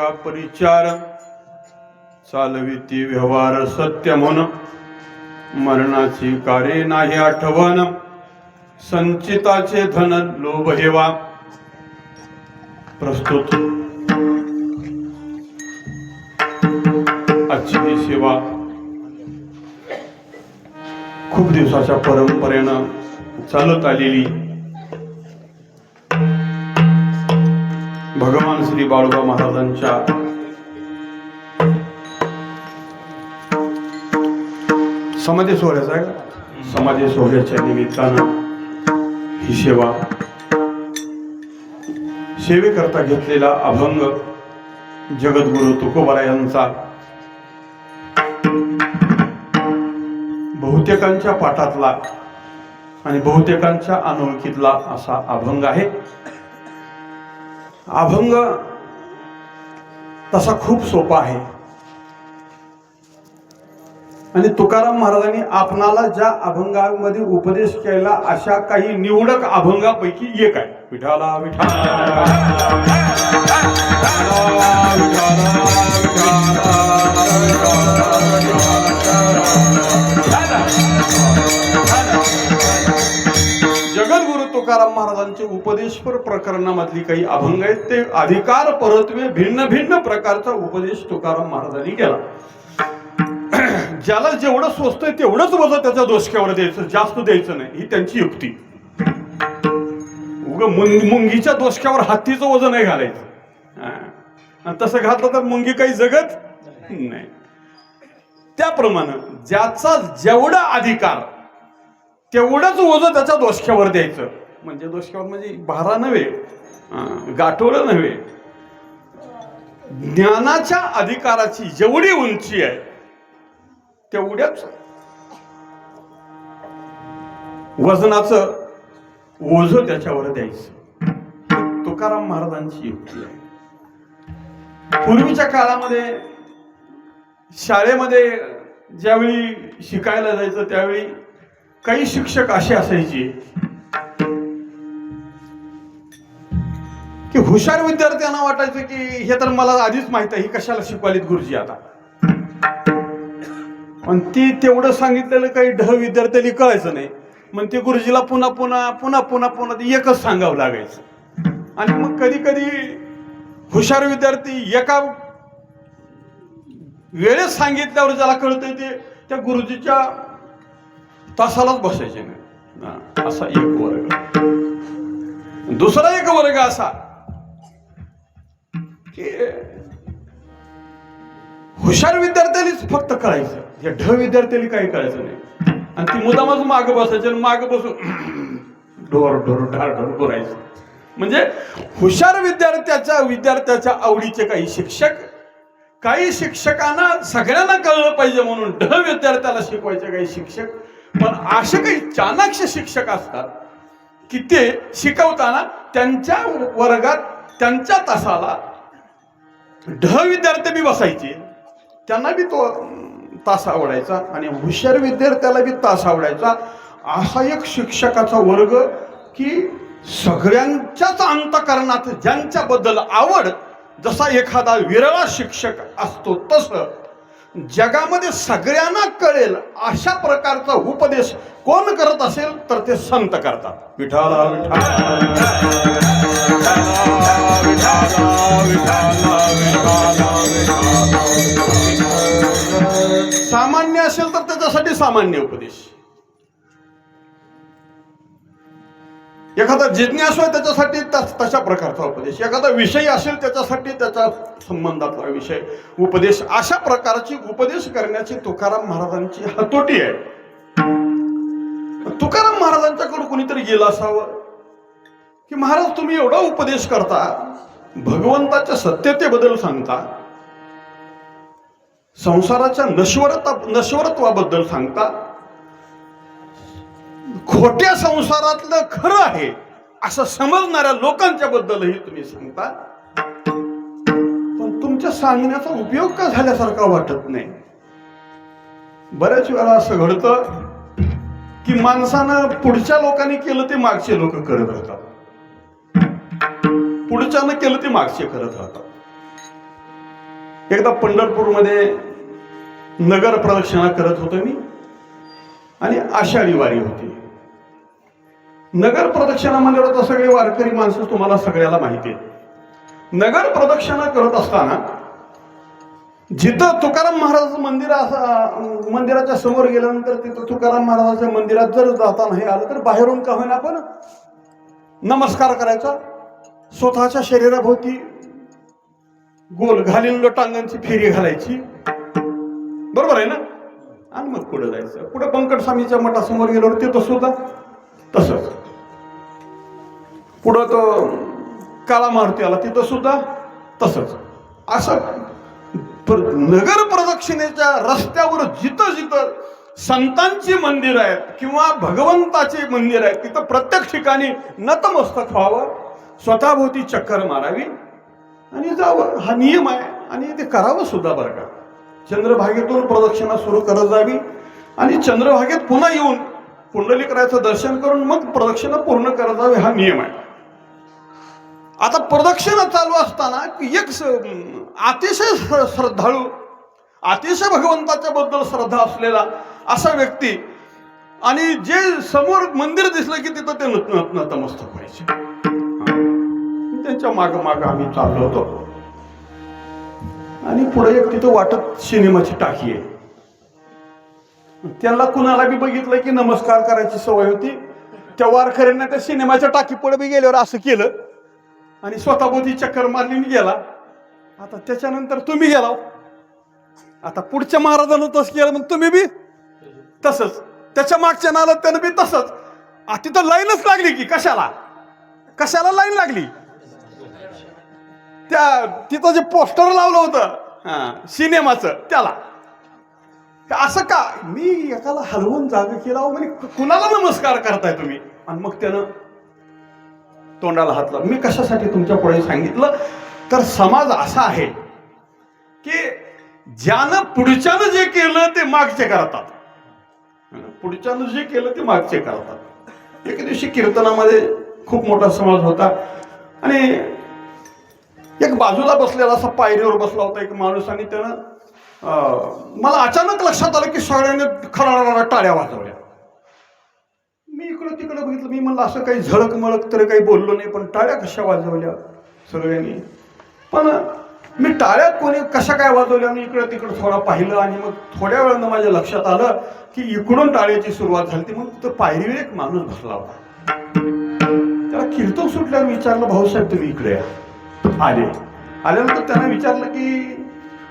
सेवा परिचार चालविती व्यवहार सत्य म्हण मरणाची कार्य नाही आठवण संचिताचे धन लोभ हेवा प्रस्तुत आजची ही सेवा खूप दिवसाच्या परंपरेनं चालत आलेली भगवान श्री बाळूबा महाराजांच्या समाधी सोहळ्याचा आहे का? समाधी सोहळ्याच्या निमित्तानं ही सेवा सेवेकरता घेतलेला अभंग जगद्गुरु तुकोबा यांचा बहुतेकांच्या पाठातला आणि बहुतेकांच्या अनोळखीतला असा अभंग आहे. अभंग तसा खूप सोपा आहे आणि तुकाराम महाराजांनी आपणाला ज्या अभंगामध्ये उपदेश केला अशा काही निवडक अभंगापैकी एक आहे. विठाला विठाला जगद्गुरु तुकाराम महाराजांचे उपदेशपर प्रकरणामधली काही अभंग आहेत. ते अधिकार परत्वे भिन्न भिन्न प्रकारचा उपदेश तुकाराम महाराजांनी केला. ज्याला जेवढं स्वस्तय तेवढंच वजन त्याच्या डोसक्यावर द्यायचं, जास्त द्यायचं नाही, ही त्यांची युक्ती. मुंगीच्या डोसक्यावर हत्तीचं वजन नाही घालायचं. तसं घातलं तर मुंगी काही जगत नाही. त्याप्रमाणे ज्याचा जेवढा अधिकार तेवढंच ओझं त्याच्या डोसक्यावर द्यायचं. म्हणजे डोसक्यावर म्हणजे भारा नव्हे, गाठोडं नव्हे. ज्ञानाच्या अधिकाराची जेवढी उंची आहे तेवढ्याच वजनाचं ओझं त्याच्यावर द्यायचं. तुकाराम महाराजांची युक्ती आहे. पूर्वीच्या काळामध्ये शाळेमध्ये ज्यावेळी शिकायला जायचं त्यावेळी काही शिक्षक असे असायचे की हुशार विद्यार्थ्यांना वाटायचं की हे तर मला आधीच माहित आहे, ही कशाला शिकवालीत गुरुजी आता. पण ती तेवढं सांगितलेलं काही विद्यार्थ्यांनी कळायचं नाही. मग ते गुरुजीला पुन्हा पुन्हा पुन्हा पुन्हा पुन्हा एकच सांगावं लागायचं. आणि मग कधी कधी हुशार विद्यार्थी एका वेळेस सांगितल्यावर ज्याला कळतंय ते त्या गुरुजीच्या तासालाच बसायचे नाही. असा एक वर्ग. दुसरा एक वर्ग असा की हुशार विद्यार्थ्यांनीच फक्त कळायचं, या विद्यार्थ्यांनी काही कळायचं नाही. आणि ती मुदामच मागं बसायचे आणि मागं बसून ढोर ढोर ढार ढोर बोलायचं. म्हणजे हुशार विद्यार्थ्याच्या आवडीचे काही शिक्षक, काही शिक्षकांना सगळ्यांना कळलं पाहिजे म्हणून विद्यार्थ्याला शिकवायचे काही शिक्षक. पण असे काही चाणाक्ष शिक्षक असतात की ते शिकवताना त्यांच्या वर्गात त्यांच्या तासाला विद्यार्थी बी बसायचे, त्यांना बी तो तास आवडायचा आणि हुशार विद्यार्थ्याला बी तास आवडायचा. असा एक शिक्षकाचा वर्ग की सगळ्यांच्याच अंतःकरणात ज्यांच्याबद्दल आवड, जसा एखादा विरळा शिक्षक असतो तसं जगामध्ये सगळ्यांना कळेल अशा प्रकारचा उपदेश कोण करत असेल तर ते संत करतात. विठाला सामान्य असेल तर त्याच्यासाठी सामान्य उपदेश, एखादा जिज्ञासू आहे त्याच्यासाठी तशा प्रकारचा उपदेश, एखादा विषय असेल त्याच्यासाठी त्याच्या संबंधातला विषय उपदेश, अशा प्रकारची उपदेश करण्याची तुकाराम महाराजांची हातोटी आहे. तुकाराम महाराजांच्याकडे कोणीतरी गेलं असावं की महाराज तुम्ही एवढा उपदेश करता, भगवंताच्या सत्यतेबद्दल सांगता, संसाराच्या नश्वरत्वाबद्दल सांगता, खोट्या संसारातलं खरं आहे असं समजणाऱ्या लोकांच्या बद्दलही तुम्ही सांगता, पण तुमच्या सांगण्याचा उपयोग का झाल्यासारखा वाटत नाही. बऱ्याच वेळा असं घडतं की माणसानं पुढच्या लोकांनी केलं ते मागचे लोक करत राहतात, पुढच्यानं केलं ते मागचे करत राहतात. एकदा पंढरपूरमध्ये नगर प्रदक्षिणा करत होतो मी आणि आषाढी वारी होती. नगर प्रदक्षिणा म्हणल्यावर तर सगळे वारकरी माणसं तुम्हाला सगळ्याला माहिती आहे. नगर प्रदक्षिणा करत असताना जिथं तुकाराम महाराजाचं मंदिर मंदिराच्या समोर गेल्यानंतर तिथं तुकाराम महाराजाच्या मंदिरात जर जाता नाही आलं तर बाहेरून का होईना आपण नमस्कार करायचा, स्वतःच्या शरीराभोवती गोल घालीन लोटांगणची फेरी घालायची, बरोबर आहे ना, आणि मग पुढे जायचं. पुढे पंकट स्वामीच्या मठासमोर गेल्यावर तिथं सुद्धा तसंच. पुढं तो काळा मारुती आला तिथं सुद्धा तसंच. असं नगर प्रदक्षिणेच्या रस्त्यावर जिथं जिथं संतांची मंदिर आहेत किंवा भगवंताचे मंदिर आहेत तिथं प्रत्येक ठिकाणी नतमस्तक व्हावं, स्वतःभोवती चक्कर मारावी आणि जावं. हा नियम आहे आणि ते करावं सुद्धा बरं का. चंद्रभागेतून प्रदक्षिणा सुरू करत जावी आणि चंद्रभागेत पुन्हा येऊन पुंडलिकाचं दर्शन करून मग प्रदक्षिणा पूर्ण करत जावी, हा नियम आहे. आता प्रदक्षिणा चालू असताना एक अतिशय श्रद्धाळू, अतिशय भगवंताच्या बद्दल श्रद्धा असलेला असा व्यक्ती आणि जे समोर मंदिर दिसलं की तिथं ते नतमस्तक व्हायचे. त्यांच्या माग माग आम्ही चाललो होतो आणि पुढे एक तिथं वाटत सिनेमाची टाकी आहे. त्यांना कुणाला बी बघितलं की नमस्कार करायची सवय होती. त्या वारकऱ्यांना त्या सिनेमाच्या टाकी पुढे बी गेल्यावर असं केलं आणि स्वतःभोवती चक्कर मारली गेला. आता त्याच्यानंतर तुम्ही गेला, आता पुढच्या महाराजांना तसं केलं मग तुम्ही बी तसंच, त्याच्या मागच्या नाला त्यानं बी तसंच. तिथं लाईनच लागली की कशाला कशाला लाईन लागली. त्या तिथं जे पोस्टर लावलं होतं सिनेमाचं त्याला असं का मी एकाला हलवून जागा केला म्हणजे कुणाला नमस्कार करताय तुम्ही. आणि मग त्यानं तोंडाला हात लावला. मी कशासाठी तुमच्या पुढे सांगितलं तर समाज असा आहे की ज्यानं पुढच्यानं जे केलं ते मागचे करतात, पुढच्यानं जे केलं ते मागचे करतात. एके दिवशी कीर्तनामध्ये खूप मोठा समाज होता आणि एक बाजूला बसलेला असा पायरीवर बसला होता एक माणूस आणि त्यानं मला अचानक लक्षात आलं की सगळ्यांनी खराळा टाळ्या वाजवल्या. मी इकडं तिकडं बघितलं. मी म्हणलं असं काही झळक मळक तर काही बोललो नाही, पण टाळ्या कशा वाजवल्या सगळ्यांनी. पण मी टाळ्या कोणी कशा काय वाजवल्या मी इकडं तिकडं थोडा पाहिलं आणि मग थोड्या वेळानं माझ्या लक्षात आलं की इकडून टाळ्याची सुरुवात झाली. मग तिथं पायरीवर एक माणूस बसला होता. त्याला कीर्तन सुटल्यावर विचारलं, भाऊसाहेब तुम्ही इकडे या. आल्यानंतर त्यानं विचारलं की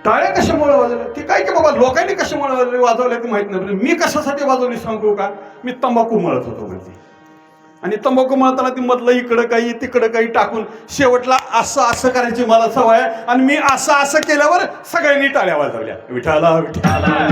टाळ्या कशामुळे वाजवल्या. ते काय की बाबा लोकांनी कशामुळे वाजवल्या ते माहित नाही, मी कशासाठी वाजवली सांगू का. मी तंबाखू मळत होतो म्हणजे, आणि तंबाखू मळताना ती मधलं इकडं काही तिकडं काही टाकून शेवटला असं असं करायची मला सवय आहे आणि मी असं असं केल्यावर सगळ्यांनी टाळ्या वाजवल्या. विठाला विठाला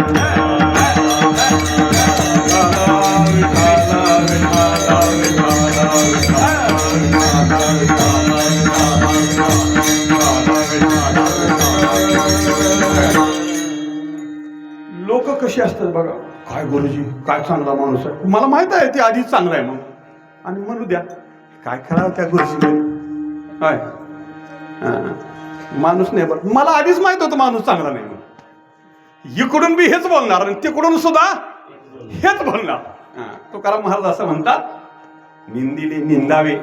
लोक कशी असतात बघा. काय गुरुजी काय चांगला माणूस आहे, मला माहित आहे ते आधीच चांगला आहे मग, आणि म्हणू द्या काय करावं त्या गुरुजीने. काय माणूस नाही बरं, मला आधीच माहित होतं माणूस चांगला नाही. इकडून बी हेच बोलणार आणि तिकडून सुद्धा हेच बोलणार. तुकाराम महाराज असं म्हणतात, निंदिले निंदावे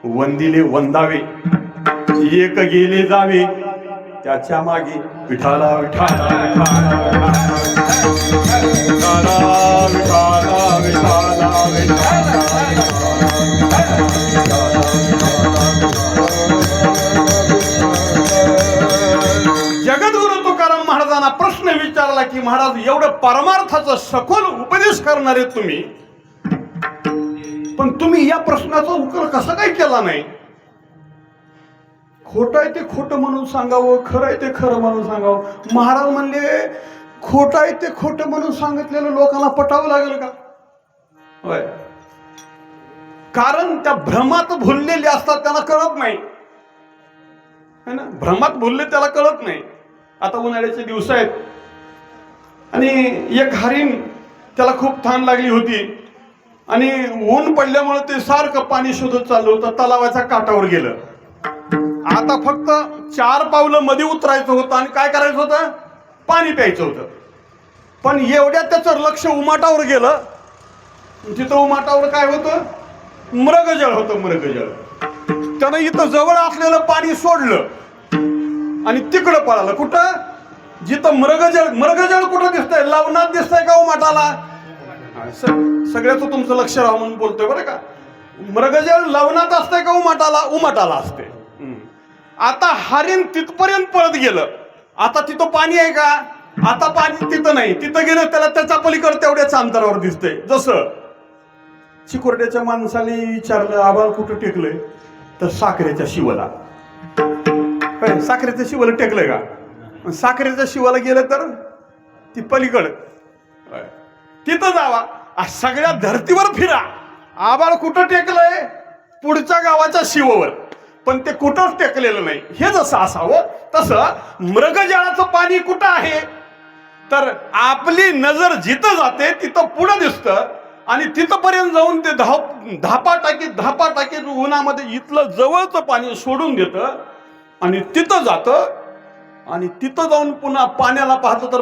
वंदिले वंदावे, एक गेले जावे त्याच्या मागे विठाला विठाला जगद्गुरु तुकाराम महाराजांना प्रश्न विचारला की महाराज एवढं परमार्थाचा सखोल उपदेश करणारे तुम्ही, पण तुम्ही या प्रश्नाचा उकर कसा काय केला नाही. खोटं आहे ते खोटं म्हणून सांगावं, खरं आहे ते खरं म्हणून सांगावं. महाराज म्हणले खोटं आहे ते खोटं म्हणून सांगितलेलं लोकांना पटावं लागेल का. होय, कारण त्या भ्रमात भुललेले असतात त्यांना कळत नाही है ना. भ्रमात भुलले त्याला कळत नाही. आता उन्हाळ्याचे दिवस आहेत आणि एक हरिण त्याला खूप तहान लागली होती आणि ऊन पडल्यामुळे ते सारखं पाणी शोधत चाललं होतं. तलावाच्या काठावर गेलं आता फक्त 4 पावलं मध्ये उतरायचं होतं आणि काय करायचं होतं, पाणी प्यायचं होतं. पण एवढ्यात त्याचं लक्ष उमाटावर गेलं. तिथं उमाटावर काय होतं, मृगजळ होतं. मृगजळ त्यानं इथं जवळ असलेलं पाणी सोडलं आणि तिकडं पळालं. कुठं, जिथं मृगजळ. मृगजळ कुठं दिसतंय, लवणात दिसतंय का उमाटाला? सगळ्याचं तुमचं लक्ष राहून म्हणून बोलतोय बरं का. मृगजळ लवणात असतंय का उमाटाला? उमाटाला असते. आता हरिण तिथपर्यंत पळत गेलं. आता तिथं पाणी आहे का? आता पाणी तिथं नाही. तिथं गेलं त्याला त्याच्या पलीकडे तेवढ्याच अंतरावर दिसतंय. जसं चिकोरड्याच्या माणसाने विचारलं, आभाळ कुठं टेकलंय? तर साखरेच्या शिवाला. साखरेच्या शिवाला टेकलंय का? साखरेच्या शिवाला गेलं तर ती पलीकडं तिथं जावा. सगळ्या धर्तीवर फिरा. आभाळ कुठं टेकलंय? पुढच्या गावाच्या शिवावर. पण ते कुठंच टेकलेलं नाही. हे जसं असावं तसं मृगजळाचं पाणी कुठं आहे? तर आपली नजर जिथं जाते तिथं पुढं दिसतं आणि तिथपर्यंत जाऊन ते धापा टाकीत उन्हामध्ये इथलं जवळचं पाणी सोडून देतं आणि तिथं जातं आणि तिथं जाऊन पुन्हा पाण्याला पाहतं तर